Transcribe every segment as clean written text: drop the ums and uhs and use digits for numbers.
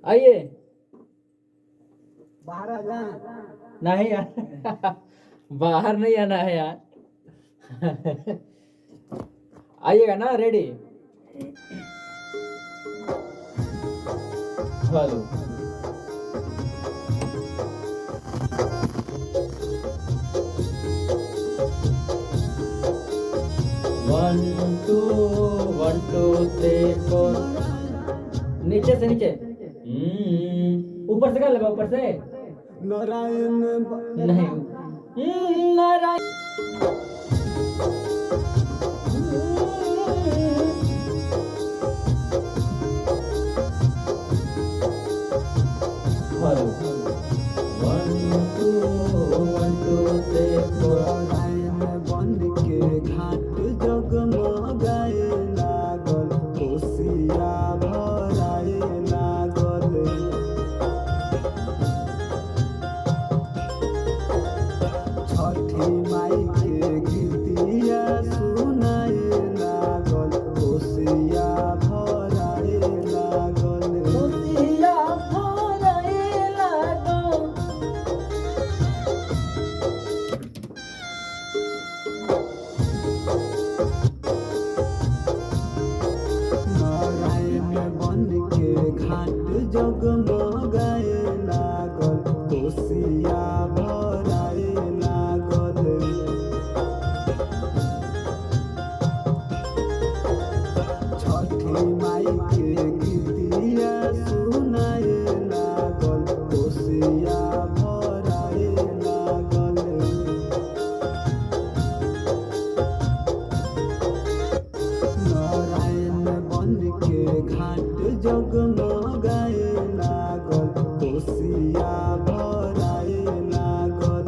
आइए। बाहर आ जा। नहीं यार बाहर नहीं आना है यार आइएगा ना, रेडी। हेलो। One two, 1 2 3 4। नीचे से नीचे। ऊपर से क्या लगा, ऊपर से नारायण नहीं। नारायण। हेलो। 1 2 1 2 3 4। नारायण बन के घाट जगमगाए लागल, कोसिया भराए लागल। छठी माई के गीतिया सुनाए लागल, कोसिया भराए लागल। कोसिया भराए लागल। नारायण बन के घाट जगमगाए लागल, कोसिया भराए लागल। छठी माई के गीतिया सुनाए लागल, कोसिया भराए लागल। नारायण बन के घाट जगमगाए लागल, कोसिया भराए लागल।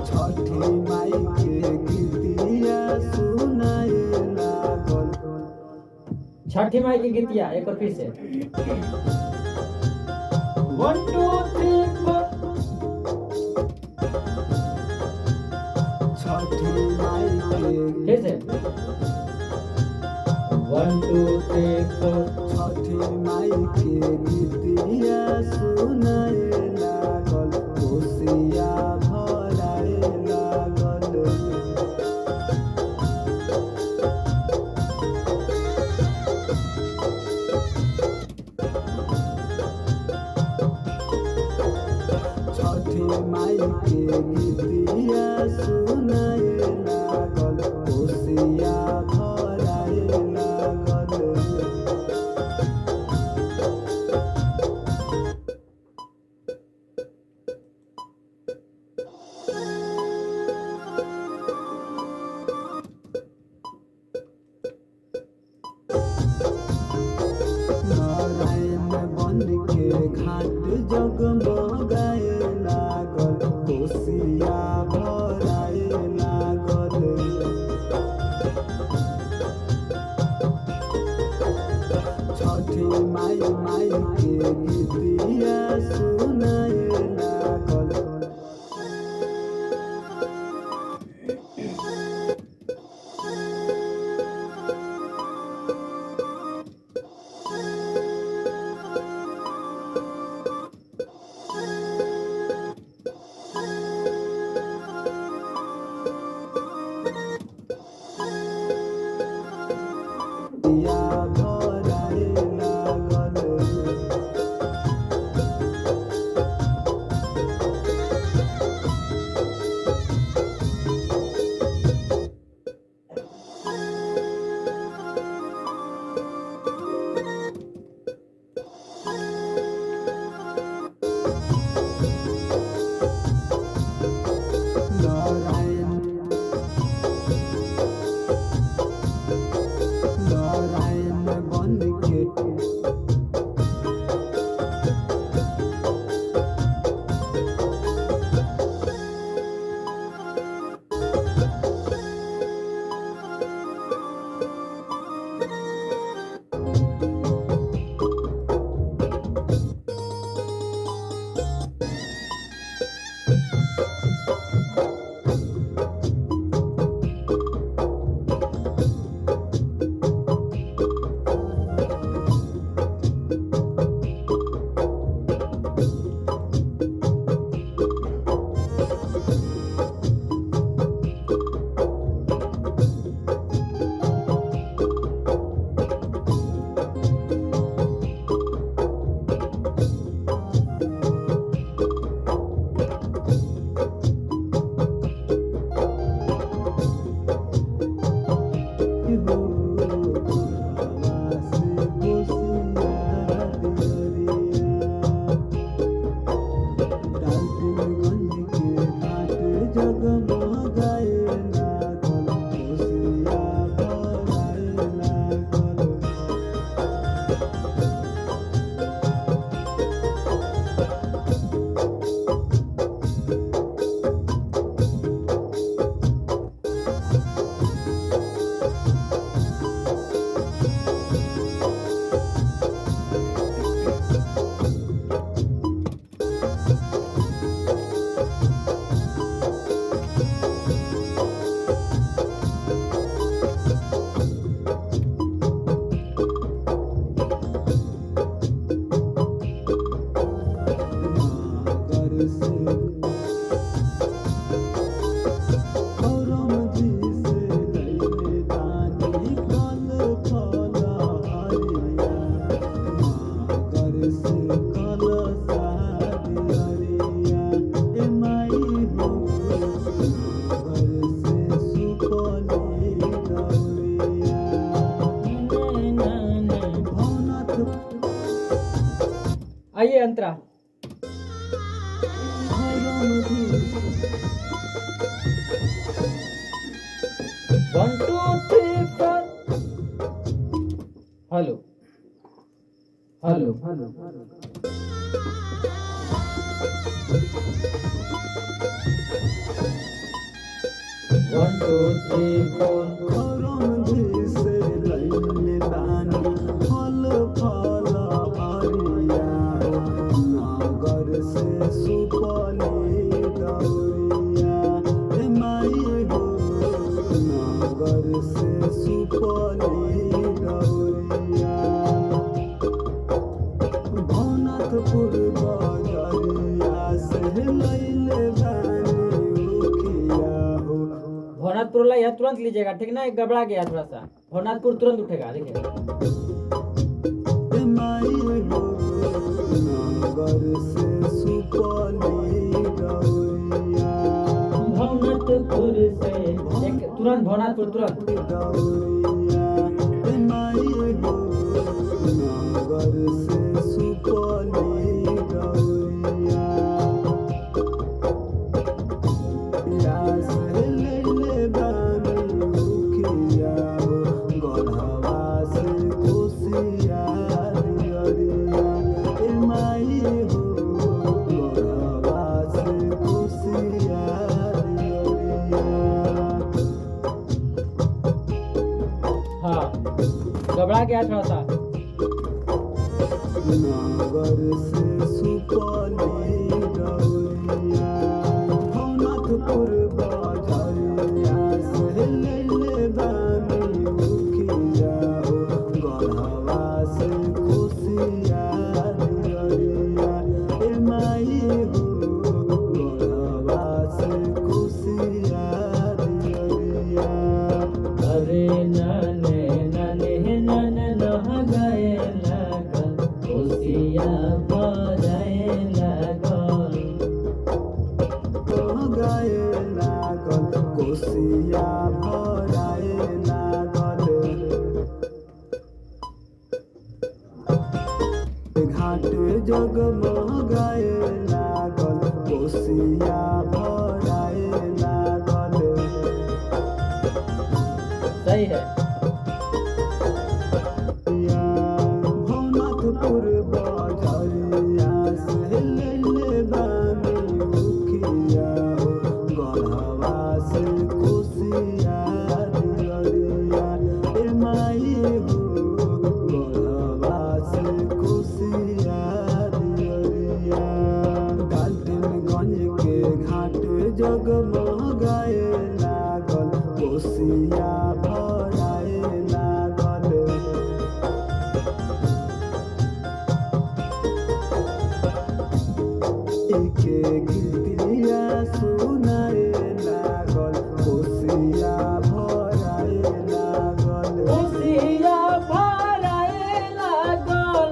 छठी माई के गीतिया सुनाए लागल। छठी माई की गीतिया एक और फिर से। 1 2 3 4। छठी माई के फिर से 1 2 3 4। छठी माई के गीतिया सुनाए लागल, कोसिया भराए लागल। छठी माई के गीतिया सुनाए लागल, कोसिया भराए लागल। नारायण बन के घाट जगमगाए लागल, कोसिया भराए लागल। छठी माई के गीतिया सुनाए लागल। कोसिया भराए लागल। नारायण आइए Antara. One two three four. Hello hello. One two three four. से लैले बानी फल फल हरिया नगर से सुपली दौरिया हे माई हो नगर से सुपली दौरिया भनतपुर बजरिया से लैले बानी उखिया हो भवनाथपुर वाला यह तुरंत लीजिएगा, ठीक ना? एक गड़बड़ा गया थोड़ा सा। भवनाथपुर तुरंत उठेगा, देखिए। माई हो नगर से सुपली दौरिया भवनाथपुर से एक तुरंत, भवनाथपुर तुरंत। दौरिया माई हो नगर से सुपली दौरिया या से लैले बानी उखिया हो गढ़वा से कोसिया दियरिया ए माई हो गढ़वा से कोसिया दियरिया हाँ, गड़बड़ा गया थोड़ा सा। नगर से सुपली दौरिया भवनाथपुर बजरिया से लैले बानी उखिया हो गढ़वा से कोसिया दियरिया ए माई हो गढ़वा से कोसिया दियरिया अरे नाने नाने नाने नह गए लागल, कोसिया भराए लागल। गाए लागल कोसिया भराए लागल घाट जगमगाए लागल कोसिया भराए लागल सही है। भवनाथपुर बजरिया से लैले बानी उखिया हो गढ़वा से कोसिया दियरिया ए माई हो गढ़वा से कोसिया दियरिया गाल्टनगंज के घाट जगमगाए लागल कोसिया भराए लागल के गीतिया सुनाए लागल कोसिया भराए लागल कोसिया भराए लागल।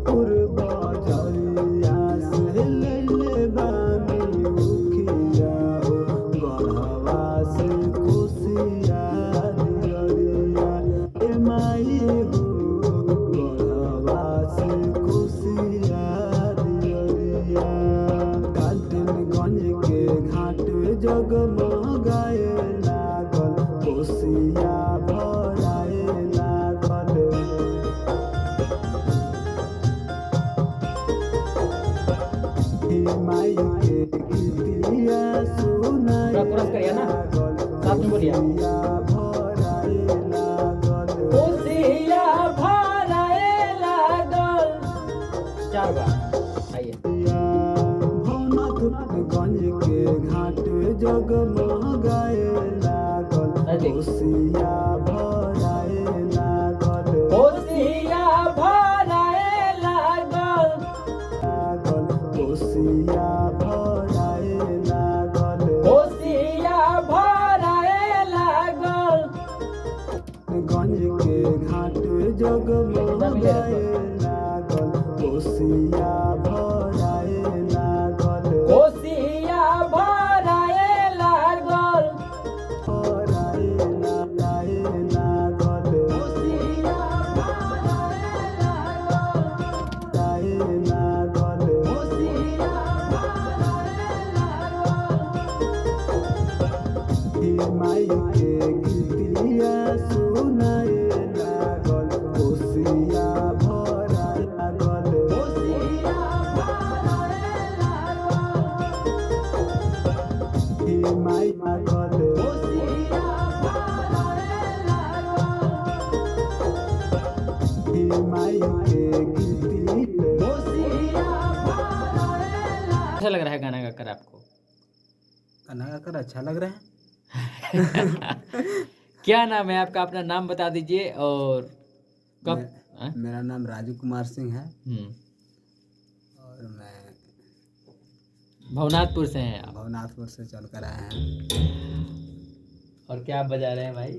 पूर्व बजरिया से लैले बानी उखिया हो गढ़वा से कोसिया दियरिया ए माई हो गढ़वा से कोसिया दियरिया गाल्टनगंज के घाट जगमगाए लागल कोसिया भराए लागल माई के गीतिया सुनाए थोड़ा क्रॉस करिए ना, साथ में बोलिए। कोसिया भराए लागल कोसिया भराए लागल। 4 बार आइए। भवनाथगंज के घाट जगमगाए लागल अरे। कोसिया भराए लागल कोसिया भराए लागल। कोसिया भराए लागल कोसिया भराए लागल। गंज के घाट जगमगाए लागल कोसिया भराए लागल कोसिया भराए लागल। भराए लागल कोसिया माई के गीतिया सुनाए लागल कोसिया भराए लागल हे माई लागल हे माई के गीतिया कैसा लग रहा है गाना गाकर आपको? गाना गाकर अच्छा लग रहा है। क्या नाम है आपका? अपना नाम बता दीजिए और कब? मेरा नाम राजू कुमार सिंह है हम्म, और मैं भवनाथपुर से हैं आप। भवनाथपुर से चल कर आए हैं। और क्या आप बजा रहे हैं भाई?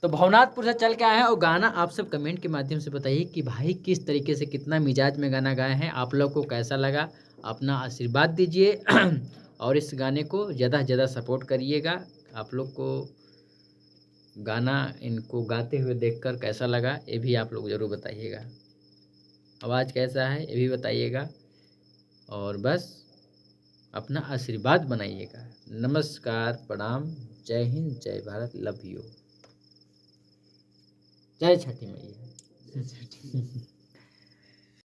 तो भवनाथपुर से चल के आए हैं और गाना आप सब कमेंट के माध्यम से बताइए कि भाई किस तरीके से कितना मिजाज में गाना गाए हैं, आप लोग को कैसा लगा, अपना आशीर्वाद दीजिए और इस गाने को ज़्यादा से ज़्यादा सपोर्ट करिएगा। आप लोग को गाना इनको गाते हुए देखकर कैसा लगा ये भी आप लोग ज़रूर बताइएगा। आवाज़ कैसा है ये भी बताइएगा और बस अपना आशीर्वाद बनाइएगा। नमस्कार, प्रणाम, जय हिंद, जय भारत, लव यू, जय छठी मैया।